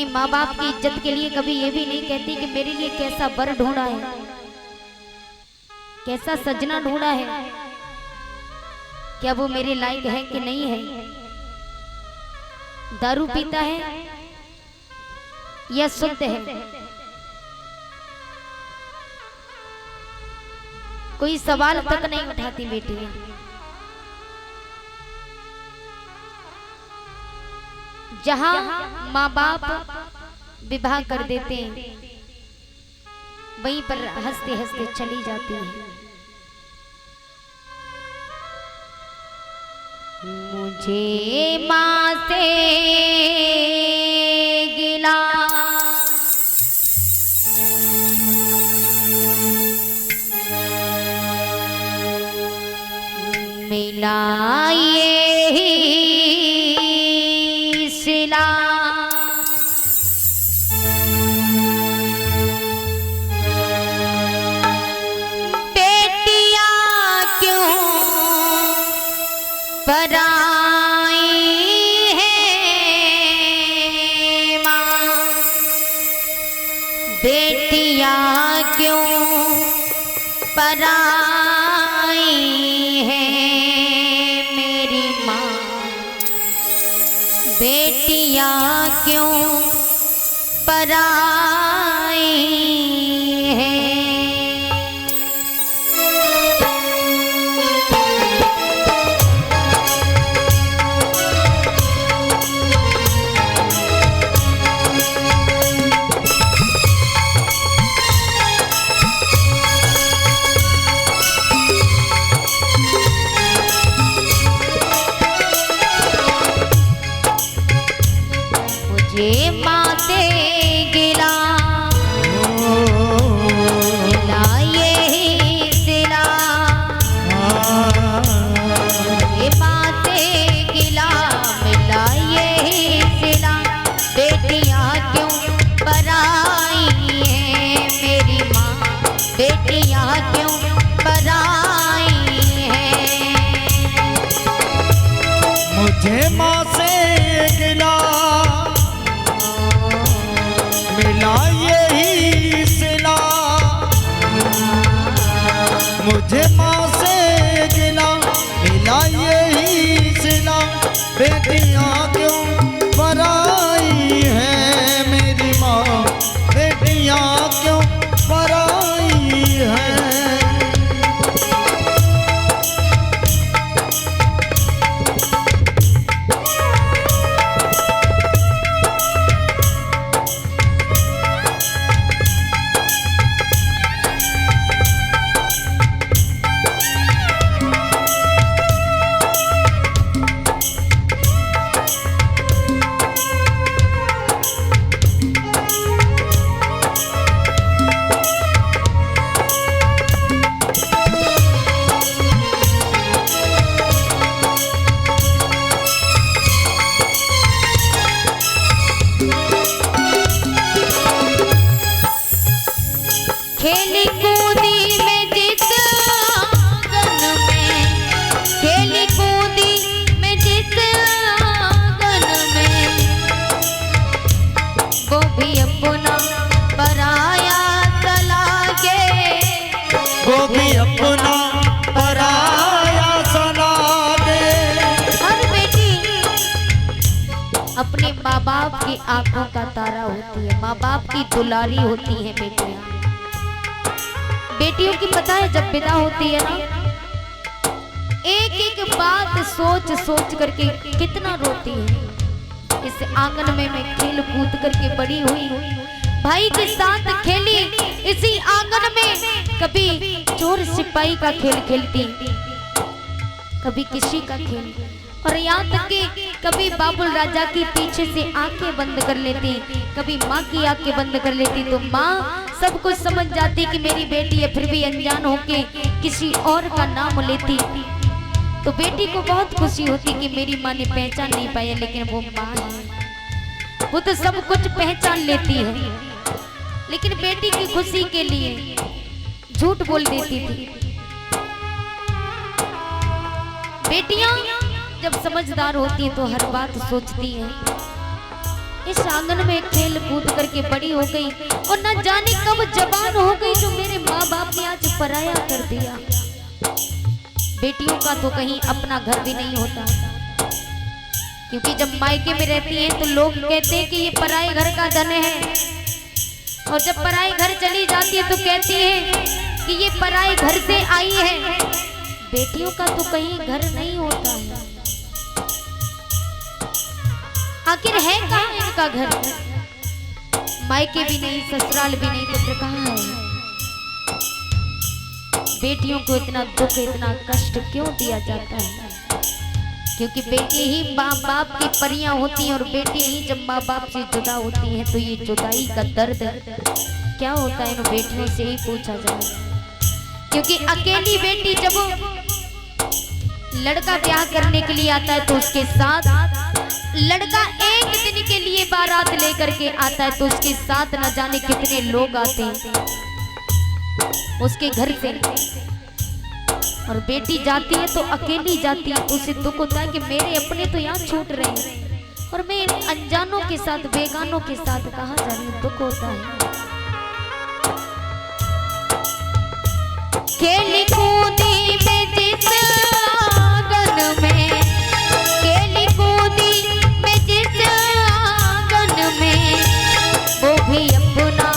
अपनी माँ बाप की इज्जत के लिए कभी ये भी नहीं कहती कि मेरे लिए कैसा वर ढूंढा है, कैसा सजना ढूंढा है, क्या वो मेरे लायक है कि नहीं है, दारू पीता है या शुद्ध है। कोई सवाल तक नहीं उठाती बेटियां। जहां माँ बाप विवाह कर देते हैं वहीं पर हंसते हंसते चली जाती है। मुझे माँ से गिला मिला ये सिला, बेटियां क्यों पराई हैं माँ, बेटियां क्यों पराई हैं मेरी माँ, बेटियां क्यों पराई हैं। मुझे माँ से गिला मिला ये सिला, मुझे माँ से गिला मिला ये सिला, बेटियां क्यों पराई हैं मेरी माँ, बेटियां क्यों पराई हैं। मुझे माँ से गिला मिला यही सिला, मुझे माँ से गिला मिला यही सिला, बेटियां क्यों पराई है मेरी माँ, बेटियां क्यों पराई है। खेली कूदी में जिस आंगन में, खेली कूदी में जिस आंगन में, वो भी अपना पराया सा लागे, वो भी अपना पराया सा लागे। हर बेटी अपने माँ बाप की आंखों का तारा होती है, माँ बाप की दुलारी होती है बेटियां। बेटियों की पता है जब विदा होती है ना, एक एक बात सोच सोच करके कितना रोती है। इस आंगन में मैं खेल कूद करके बड़ी हुई, भाई के साथ खेली इसी आंगन में, कभी चोर सिपाही का खेल खेलती, कभी किसी का खेल, और यहाँ तक कि कभी बाबुल राजा की पीछे से आंखें बंद कर लेती, कभी माँ की आंखें बंद कर लेती, तो माँ सब कुछ समझ जाती कि मेरी बेटी है, फिर भी अनजान होके किसी और का नाम लेती। तो बेटी को बहुत खुशी होती कि मेरी माँ ने पहचान नहीं पाया, लेकिन वो माँ है, वो तो सब कुछ पहचान लेती है, लेकिन बेटी की खुशी के लिए झूठ बोल देती थी। बेटियां जब समझदार होती हैं तो हर बात सोचती हैं। इस आंगन में खेल कूद करके बड़ी हो गई और न जाने कब जवान हो गई जो मेरे माँ बाप ने आज पराया कर दिया। बेटियों का तो कहीं अपना घर भी नहीं होता, क्योंकि जब मायके में रहती है तो लोग कहते हैं कि ये पराए घर का धन है, और जब पराए घर चली जाती है तो कहती है कि ये पराए घर से आई है। बेटियों का तो कहीं घर नहीं होता है। आखिर है कहाँ इनका घर? मायके भी नहीं, ससुराल भी नहीं, तो फिर कहाँ है? बेटियों को इतना दुख, इतना कष्ट क्यों दिया जाता है? क्योंकि बेटी ही माँ बाप की परियां होती हैं, और बेटी ही जब माँ बाप से जुदा होती हैं तो ये जुदाई का दर्द क्या होता है इन बेटियों से ही पूछा जाए। क्योंकि अकेली बेटी जब लड़का ब्याह करने के लिए आता है तो उसके साथ लड़का एक दिन के लिए बारात लेकर के आता है तो उसके साथ न जाने कितने लोग आते हैं उसके घर से। और बेटी जाती है तो अकेली जाती है तो उसे दुख होता है कि मेरे अपने तो यहाँ छूट रहे हैं और मैं अनजानों के साथ, बेगानों के साथ कहाँ जा रही हूँ। दुख होता है। खेली कूदी में जिस आंगन में, खेली कूदी में जिस आंगन में, वो भी अपना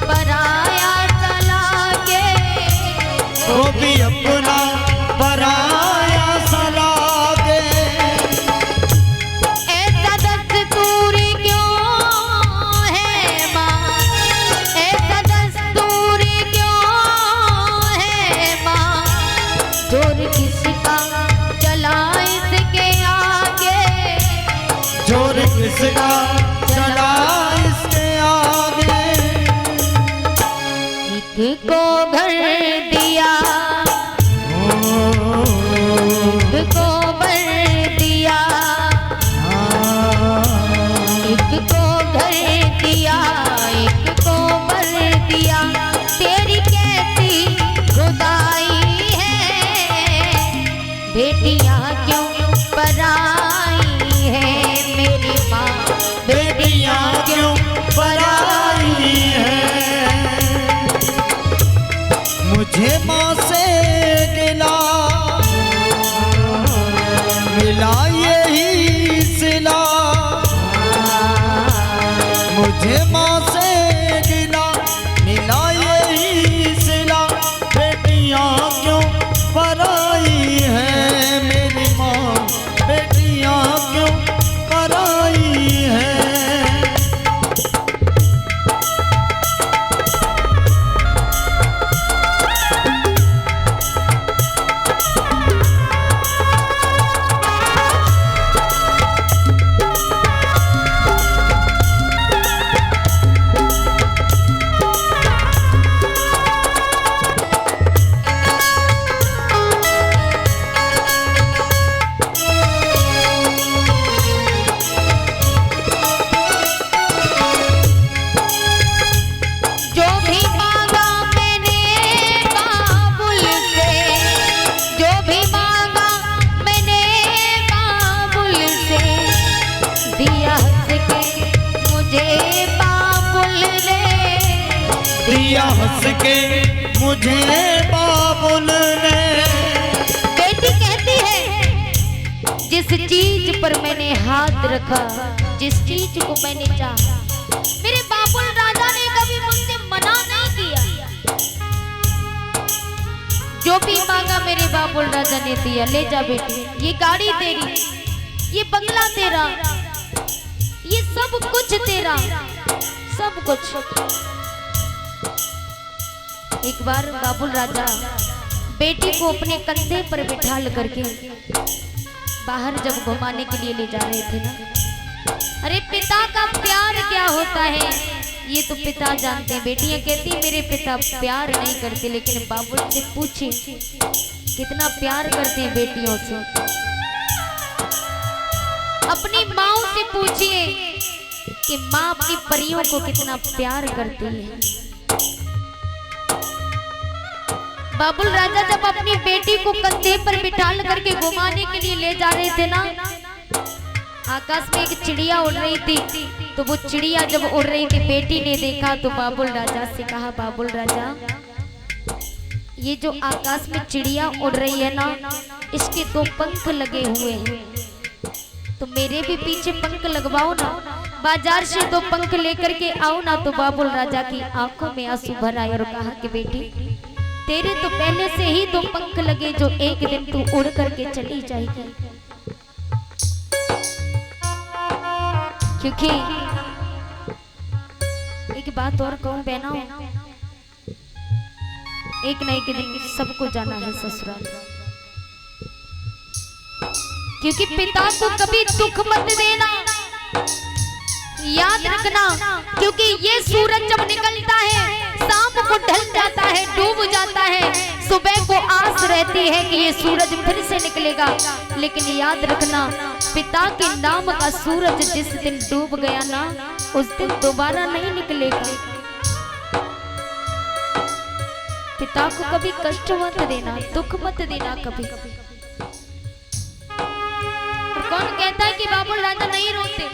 पराया चला के, वो भी अपना पराया चला के। ऐसा दस्तूर क्यों है माँ, ऐसा दस्तूर क्यों है माँ, जोर किसका चला इसके आगे, जोर किसका चला इसके आगे। एक को घर दिया, एक को बर दिया, एक को घर दिया, एक को बर दिया, तेरी कैसी खुदाई है, बेटियां क्यों पराई है मेरी माँ, बेटियां क्यों पराई है। मुझे माँ से गिला मिला यही सिला, मुझे माँ से गिला मिला यही सिला, बेटियां क्यों पराई है मेरी माँ, बेटियां क्यों पराई है। जो भी मांगा मैंने बाबुल से, जो भी मांगा मैंने बाबुल से, दिया हंस के मुझे बाबुल ने, दिया हंस के मुझे बाबुल ने। बेटी कहती है जिस चीज पर मैंने हाथ रखा, जिस चीज को मैंने चाहा, मेरे बाबुल राजा ने कभी मुझसे मना नहीं किया। जो भी मांगा मेरे बाबुल राजा ने दिया। ले जा बेटी, ये गाड़ी तेरी, ये बंगला तेरा, ये सब कुछ तेरा, सब कुछ। एक बार बाबुल राजा बेटी को अपने कंधे पर बिठाल करके बाहर जब घुमाने के लिए ले जा रहे थे ना, अरे पिता का प्यार क्या होता है ये तो पिता जानते हैं। बेटियां कहती मेरे पिता प्यार नहीं करते, लेकिन बाबुल से पूछे कितना प्यार करते हैं बेटियों से। अपनी माँ से पूछिए कि माँ अपनी परियों को कितना प्यार करती है। बाबुल राजा जब अपनी बेटी को कंधे पर बिठाल करके घुमाने के लिए ले जा रहे थे ना, आकाश में एक चिड़िया उड़ रही थी, तो वो चिड़िया जब उड़ रही थी, बेटी ने देखा तो बाबुल राजा से कहा, बाबुल राजा ये जो आकाश में चिड़िया उड़ रही है ना, इसके 2 पंख लगे हुए हैं, तो मेरे भी पीछे पंख लगवाओ ना, बाजार से 2 पंख लेकर के आओ ना। तो बाबुल राजा की आंखों में आंसू भर आए और कहा कि बेटी तेरे तो पहले से ही 2 पंख लगे, जो एक दिन तू उड़ करके चली जाएगी, क्योंकि एक बात और कहूं बहना, एक न एक दिन सबको जाना है ससुराल, क्योंकि पिता को कभी दुख मत देना, याद रखना, क्योंकि ये सूरज जब निकलता है शाम को ढल जाता है, डूब जाता है, सुबह को आस रहती है कि ये सूरज फिर से निकलेगा, लेकिन याद रखना पिता के नाम का सूरज जिस दिन डूब गया ना, उस दिन दोबारा नहीं निकलेगा। पिता को कभी कष्ट मत देना, दुख मत देना कभी। और कौन कहता है कि बाबुल राजा नहीं रोते?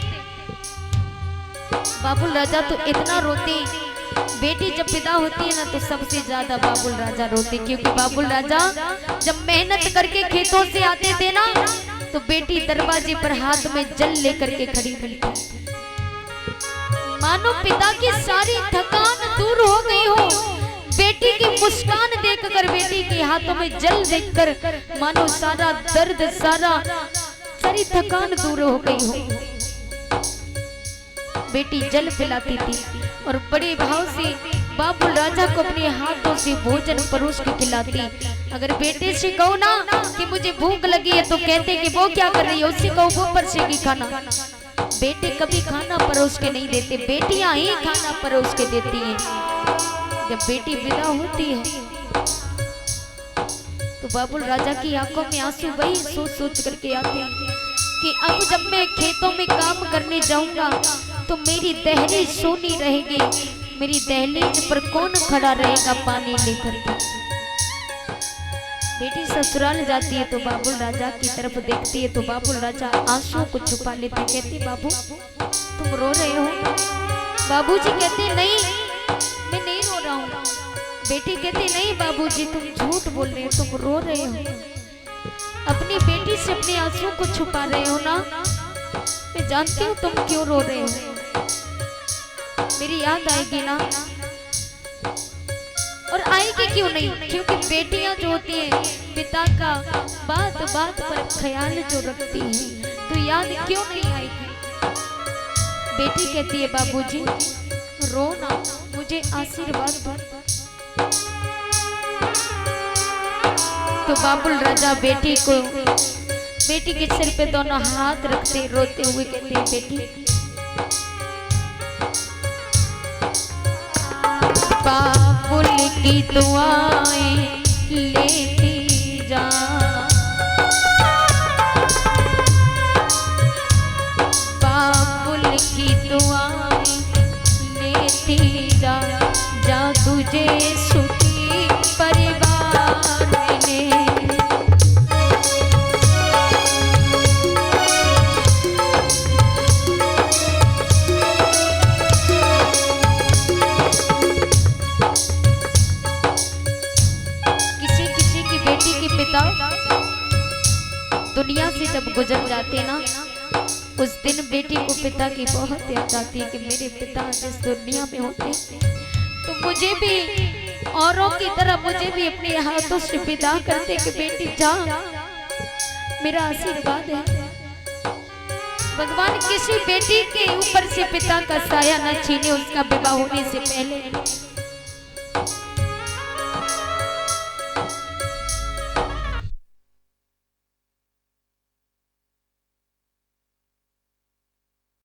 बाबुल राजा तो इतना रोते, बेटी जब विदा होती है ना तो सबसे ज्यादा बाबुल राजा रोते, क्योंकि बाबुल राजा जब मेहनत करके खेतों से आते थे ना, तो बेटी दरवाजे पर हाथ में जल लेकर के खड़ी थी, मानो पिता की सारी थकान दूर हो गई हो, बेटी की मुस्कान देखकर, बेटी के हाथों में जल देखकर मानो सारा दर्द, सारी थकान दूर हो गई हो। बेटी जल पिलाती थी और बड़े भाव से बाबुल राजा को अपने हाथों से भोजन परोस के खिलाती। अगर बेटे से कहो ना कि मुझे भूख लगी है तो कहते कि वो क्या कर रही है, उससे कहो वो परसेगी खाना। बेटे कभी खाना परोस के नहीं देते, बेटियां ही खाना परोस के देती हैं। जब बेटी विदा होती है तो बाबुल राजा की आंखों में आंसू वही सोच सोच करके आते हैं कि अब जब मैं खेतों में काम करने जाऊंगा तो मेरी दहलीज सोनी रहेगी, मेरी दहलीज पर कौन खड़ा रहेगा पानी लेकर के। बेटी ससुराल जाती है तो बाबुल राजा की तरफ देखती है तो बाबुल राजा आंसुओं को छुपा लेते, कहते बाबू तुम रो रहे हो? बाबूजी कहते नहीं मैं नहीं रो रहा हूँ। बेटी कहती नहीं बाबूजी तुम झूठ बोल रहे हो, तुम रो रहे हो, अपनी बेटी से अपने आंसुओं को छुपा रहे हो ना। मैं जानती हूँ तुम क्यों रो रहे हो, मेरी याद आएगी ना। और आएगी क्यों नहीं, क्योंकि बेटियां जो होती हैं पिता का बात बात पर ख्याल जो रखती हैं तो याद क्यों नहीं आएगी। बेटी कहती है बाबूजी रो ना, मुझे आशीर्वाद दो। तो बाबुल राजा बेटी के सिर पे दोनों हाथ रखते रोते हुए कहते हैं बेटी बाबुल की दुआएं लेती जा, बाबुल की दुआएं लेती जा, जा तुझे सुखी परिवार मिले। दुनिया से जब गुजर जाते ना उस दिन बेटी को पिता की बहुत याद आती है कि मेरे पिता जिस दुनिया में होते तो मुझे भी औरों की तरह मुझे भी अपने हाथों से विदा करते कि बेटी जा, मेरा आशीर्वाद है। भगवान किसी बेटी के ऊपर से पिता का साया न छीने उसका विवाह होने से पहले।